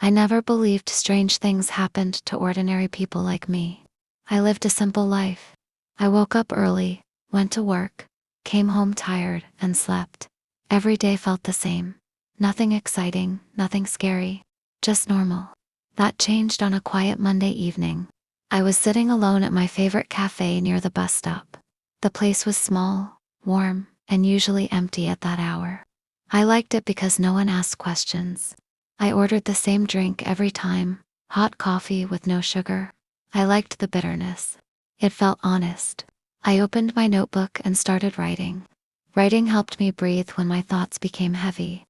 I never believed strange things happened to ordinary people like me. I lived a simple life. I woke up early, went to work, came home tired, and slept. Every day felt the same. Nothing exciting, nothing scary, just normal. That changed on a quiet Monday evening. I was sitting alone at my favorite cafe near the bus stop. The place was small, warm, and usually empty at that hour. I liked it because no one asked questions. I ordered the same drink every time, hot coffee with no sugar. I liked the bitterness. It felt honest. I opened my notebook and started writing. Writing helped me breathe when my thoughts became heavy.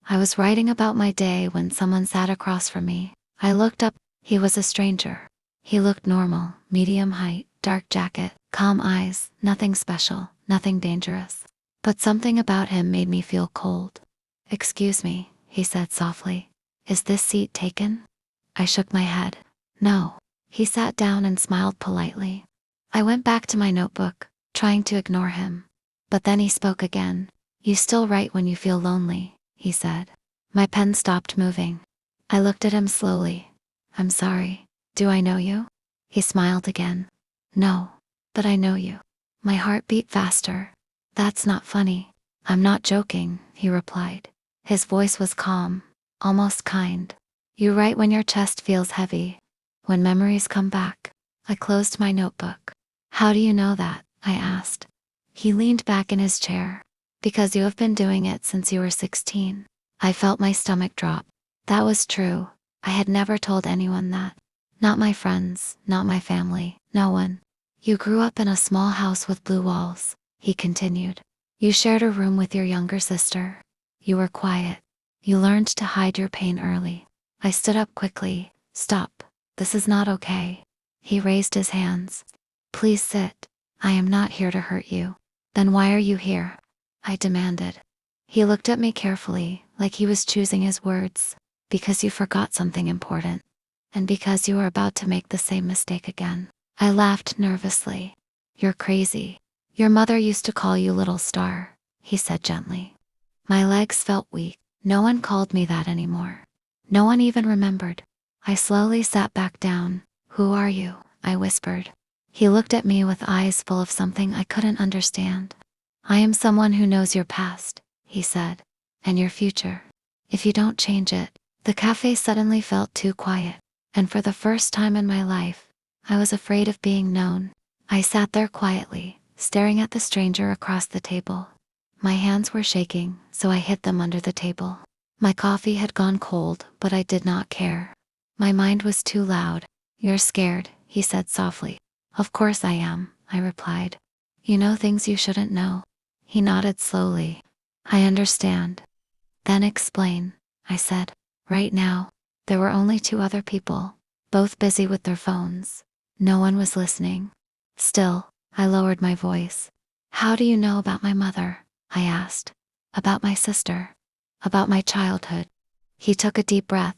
I was writing about my day when someone sat across from me. I looked up. He was a stranger. He looked normal, medium height, dark jacket, calm eyes, nothing special, nothing dangerous. But something about him made me feel cold. "Excuse me," he said softly. "Is this seat taken?" I shook my head. "No." He sat down and smiled politely. I went back to my notebook, trying to ignore him. But then he spoke again. "You still write when you feel lonely," he said. My pen stopped moving. I looked at him slowly. "I'm sorry. Do I know you?" He smiled again. "No, but I know you." My heart beat faster. "That's not funny." "I'm not joking," he replied. His voice was calm, almost kind. "You write when your chest feels heavy, when memories come back." I closed my notebook. "How do you know that?" I asked. He leaned back in his chair. "Because you have been doing it since you were 16. I felt my stomach drop. That was true. I had never told anyone that. Not my friends, not my family, no one. "You grew up in a small house with blue walls," he continued. "You shared a room with your younger sister. You were quiet. You learned to hide your pain early." I stood up quickly. "Stop. This is not okay." He raised his hands. "Please sit. I am not here to hurt you." "Then why are you here?" I demanded. He looked at me carefully, like he was choosing his words. "Because you forgot something important. And because you are about to make the same mistake again." I laughed nervously. "You're crazy. Your mother used to call you Little Star," he said gently. My legs felt weak. No one called me that anymore. No one even remembered. I slowly sat back down. "Who are you?" I whispered. He looked at me with eyes full of something I couldn't understand. "I am someone who knows your past," he said, "and your future. If you don't change it." The cafe suddenly felt too quiet, and for the first time in my life, I was afraid of being known. I sat there quietly, staring at the stranger across the table. My hands were shaking, so I hid them under the table. My coffee had gone cold, but I did not care. My mind was too loud. "You're scared," he said softly. "Of course I am," I replied. "You know things you shouldn't know." He nodded slowly. "I understand." "Then explain," I said. Right now, there were only two other people, both busy with their phones. No one was listening. Still, I lowered my voice. "How do you know about my mother?" I asked. "About my sister. About my childhood." He took a deep breath.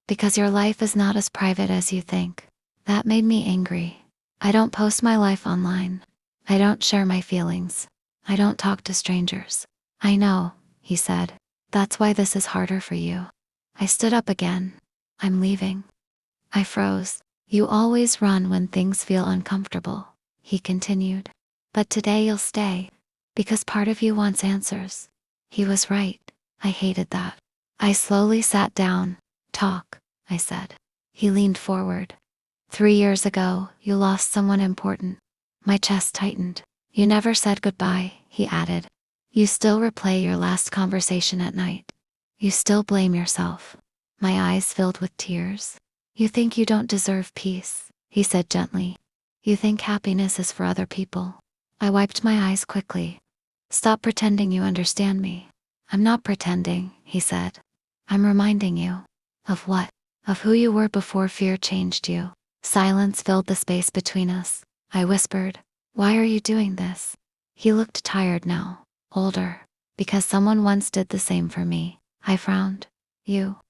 "Because your life is not as private as you think." That made me angry. I don't post my life online. I don't share my feelings. I don't talk to strangers. "I know," he said. "That's why this is harder for you." I stood up again. "I'm leaving." I froze. "You always run when things feel uncomfortable," he continued. "But today you'll stay. Because part of you wants answers." He was right. I hated that. I slowly sat down. "Talk," I said. He leaned forward. 3 years ago, you lost someone important." My chest tightened. "You never said goodbye," he added. "You still replay your last conversation at night. You still blame yourself." My eyes filled with tears. "You think you don't deserve peace," he said gently. "You think happiness is for other people." I wiped my eyes quickly. "Stop pretending you understand me." "I'm not pretending," he said. "I'm reminding you." "Of what?" "Of who you were before fear changed you." Silence filled the space between us. I whispered, "Why are you doing this?" He looked tired now, older. "Because someone once did the same for me." I frowned. "You?"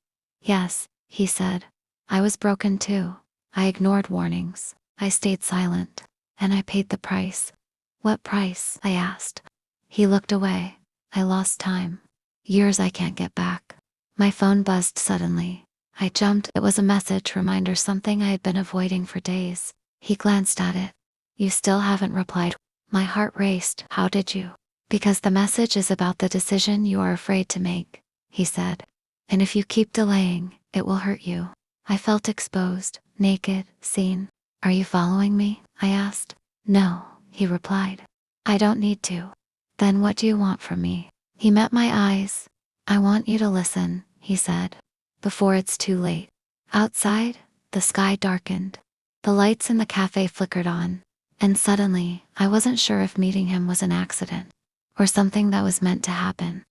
"Yes," he said. "I was broken too. I ignored warnings. I stayed silent. And I paid the price." "What price?" I asked. He looked away. "I lost time. Years I can't get back." My phone buzzed suddenly. I jumped. It was a message reminder, something I had been avoiding for days. He glanced at it. You still haven't replied. My heart raced. How did you? Because the message is about the decision you are afraid to make, he said. And if you keep delaying, it will hurt you. I felt exposed, naked, seen. Are you following me? I asked. No, he replied. I don't need to. Then what do you want from me? He met my eyes. I want you to listen, he said. Before it's too late. Outside, the sky darkened. The lights in the cafe flickered on. And suddenly, I wasn't sure if meeting him was an accident or something that was meant to happen.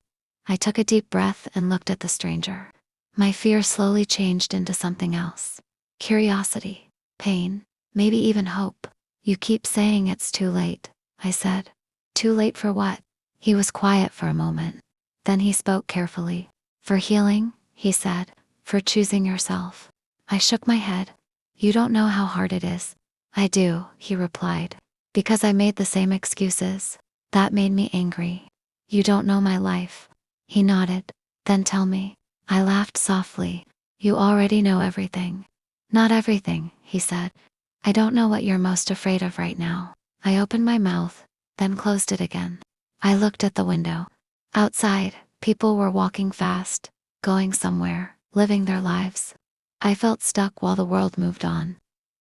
I took a deep breath and looked at the stranger. My fear slowly changed into something else. Curiosity, pain, maybe even hope. You keep saying it's too late, I said. Too late for what? He was quiet for a moment. Then he spoke carefully. For healing, he said. For choosing yourself. I shook my head. You don't know how hard it is. I do, he replied. Because I made the same excuses. That made me angry. You don't know my life. He nodded. Then tell me. I laughed softly. You already know everything. Not everything, he said. I don't know what you're most afraid of right now. I opened my mouth, then closed it again. I looked at the window. Outside, people were walking fast, going somewhere, living their lives. I felt stuck while the world moved on.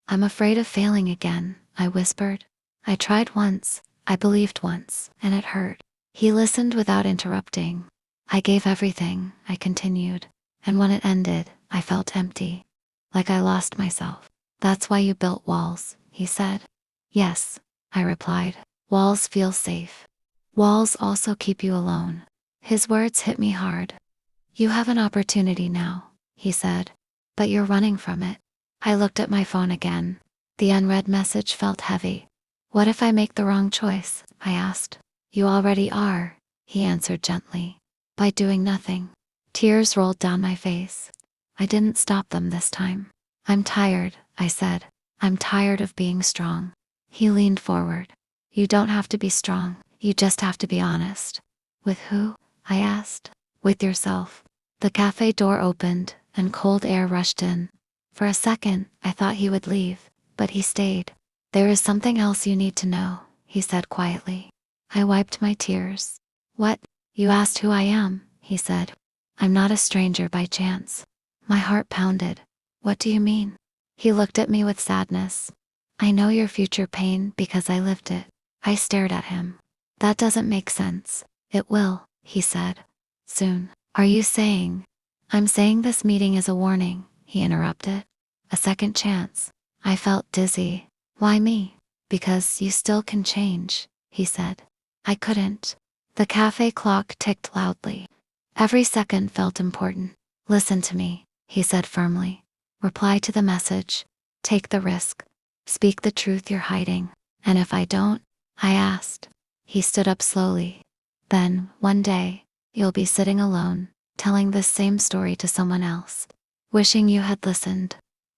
I'm afraid of failing again, I whispered. I tried once, I believed once, and it hurt. He listened without interrupting. I gave everything, I continued. And when it ended, I felt empty. Like I lost myself. That's why you built walls, he said. Yes, I replied. Walls feel safe. Walls also keep you alone. His words hit me hard. You have an opportunity now, he said. But you're running from it. I looked at my phone again. The unread message felt heavy. What if I make the wrong choice? I asked. You already are, he answered gently. By doing nothing. Tears rolled down my face. I didn't stop them this time. I'm tired, I said. I'm tired of being strong. He leaned forward. You don't have to be strong, you just have to be honest. With who? I asked. With yourself. The cafe door opened, and cold air rushed in. For a second, I thought he would leave, but he stayed. There is something else you need to know, he said quietly. I wiped my tears. What? You asked who I am, he said. I'm not a stranger by chance. My heart pounded. What do you mean? He looked at me with sadness. I know your future pain because I lived it. I stared at him. That doesn't make sense. It will, he said. Soon. Are you saying? I'm saying this meeting is a warning, he interrupted. A second chance. I felt dizzy. Why me? Because you still can change, he said. I couldn't. The cafe clock ticked loudly. Every second felt important. Listen to me, he said firmly. Reply to the message. Take the risk. Speak the truth you're hiding. And if I don't? I asked. He stood up slowly. Then, one day, you'll be sitting alone, telling this same story to someone else. Wishing you had listened.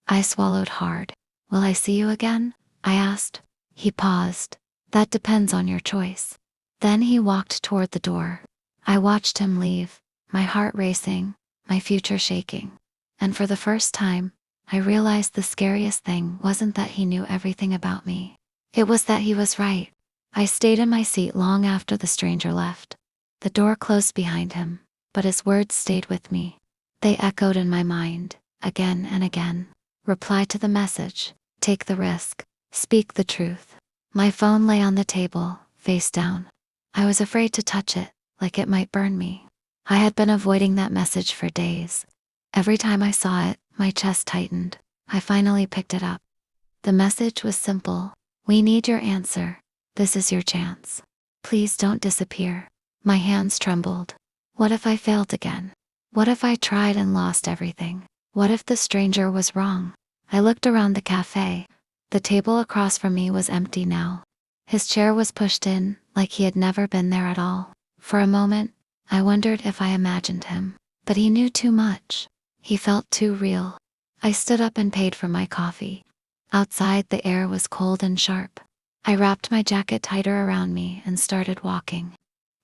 I swallowed hard. Will I see you again? I asked. He paused. That depends on your choice. Then he walked toward the door. I watched him leave, my heart racing, my future shaking. And for the first time, I realized the scariest thing wasn't that he knew everything about me. It was that he was right. I stayed in my seat long after the stranger left. The door closed behind him, but his words stayed with me. They echoed in my mind, again and again. Reply to the message. Take the risk. Speak the truth. My phone lay on the table, face down. I was afraid to touch it, like it might burn me. I had been avoiding that message for days. Every time I saw it, my chest tightened. I finally picked it up. The message was simple. We need your answer. This is your chance. Please don't disappear. My hands trembled. What if I failed again? What if I tried and lost everything? What if the stranger was wrong? I looked around the cafe. The table across from me was empty now. His chair was pushed in, like he had never been there at all. For a moment, I wondered if I imagined him. But he knew too much. He felt too real. I stood up and paid for my coffee. Outside, the air was cold and sharp. I wrapped my jacket tighter around me and started walking.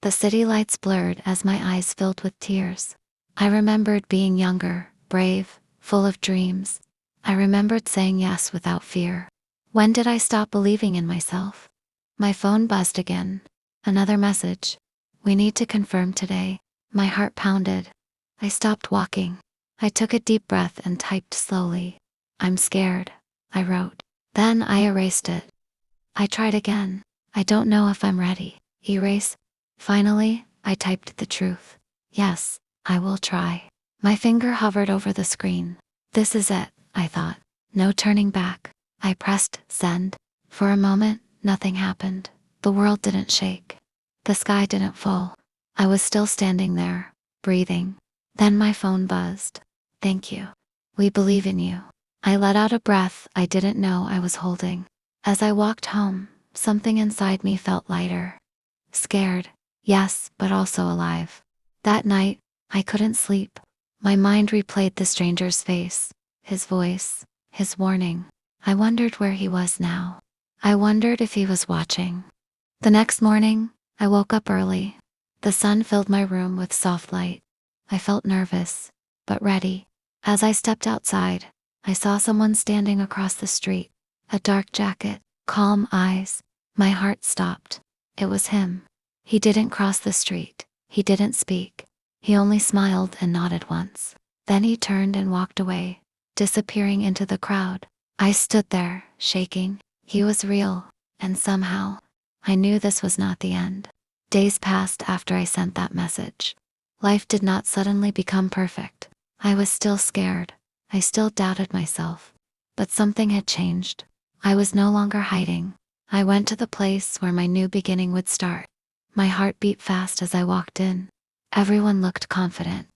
The city lights blurred as my eyes filled with tears. I remembered being younger, brave, full of dreams. I remembered saying yes without fear. When did I stop believing in myself? My phone buzzed again. Another message. We need to confirm today. My heart pounded. I stopped walking. I took a deep breath and typed slowly. I'm scared, I wrote. Then I erased it. I tried again. I don't know if I'm ready. Erase. Finally, I typed the truth. Yes, I will try. My finger hovered over the screen. This is it, I thought. No turning back. I pressed send. For a moment, nothing happened. The world didn't shake. The sky didn't fall. I was still standing there, breathing. Then my phone buzzed. Thank you. We believe in you. I let out a breath I didn't know I was holding. As I walked home, something inside me felt lighter. Scared, yes, but also alive. That night, I couldn't sleep. My mind replayed the stranger's face, his voice, his warning. I wondered where he was now. I wondered if he was watching. The next morning, I woke up early. The sun filled my room with soft light. I felt nervous, but ready. As I stepped outside, I saw someone standing across the street. A dark jacket, calm eyes. My heart stopped. It was him. He didn't cross the street. He didn't speak. He only smiled and nodded once. Then he turned and walked away, disappearing into the crowd. I stood there, shaking. He was real, and somehow, I knew this was not the end. Days passed after I sent that message. Life did not suddenly become perfect. I was still scared. I still doubted myself. But something had changed. I was no longer hiding. I went to the place where my new beginning would start. My heart beat fast as I walked in. Everyone looked confident.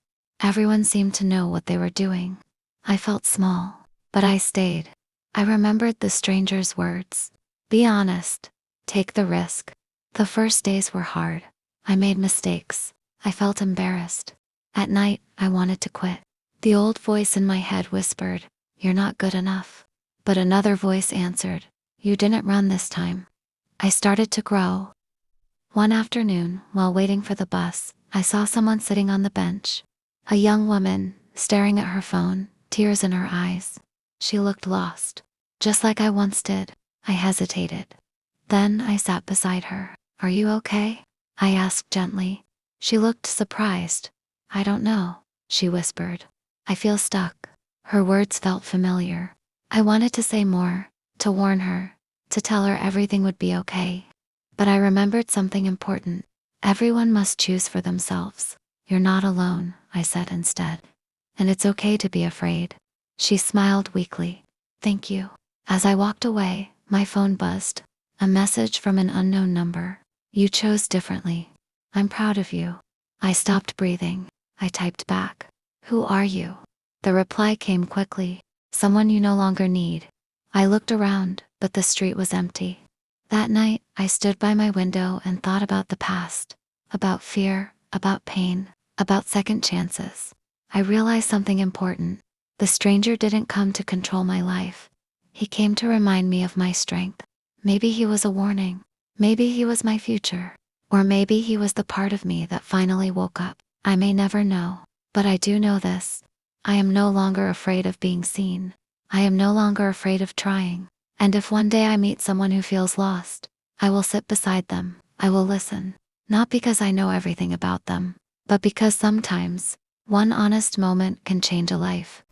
Everyone seemed to know what they were doing. I felt small, but I stayed. I remembered the stranger's words. Be honest. Take the risk. The first days were hard. I made mistakes. I felt embarrassed. At night, I wanted to quit. The old voice in my head whispered, "You're not good enough." But another voice answered, "You didn't run this time." I started to grow. One afternoon, while waiting for the bus, I saw someone sitting on the bench. A young woman, staring at her phone, tears in her eyes. She looked lost. Just like I once did. I hesitated. Then I sat beside her. "Are you okay?" I asked gently. She looked surprised. "I don't know," she whispered. "I feel stuck." Her words felt familiar. I wanted to say more, to warn her, to tell her everything would be okay. But I remembered something important. Everyone must choose for themselves. "You're not alone," I said instead. "And it's okay to be afraid." She smiled weakly. "Thank you." As I walked away, my phone buzzed. A message from an unknown number. "You chose differently. I'm proud of you." I stopped breathing. I typed back. "Who are you?" The reply came quickly. "Someone you no longer need." I looked around, but the street was empty. That night, I stood by my window and thought about the past. About fear, about pain, about second chances. I realized something important. The stranger didn't come to control my life. He came to remind me of my strength. Maybe he was a warning. Maybe he was my future. Or maybe he was the part of me that finally woke up. I may never know. But I do know this. I am no longer afraid of being seen. I am no longer afraid of trying. And if one day I meet someone who feels lost, I will sit beside them. I will listen. Not because I know everything about them, but because sometimes, one honest moment can change a life.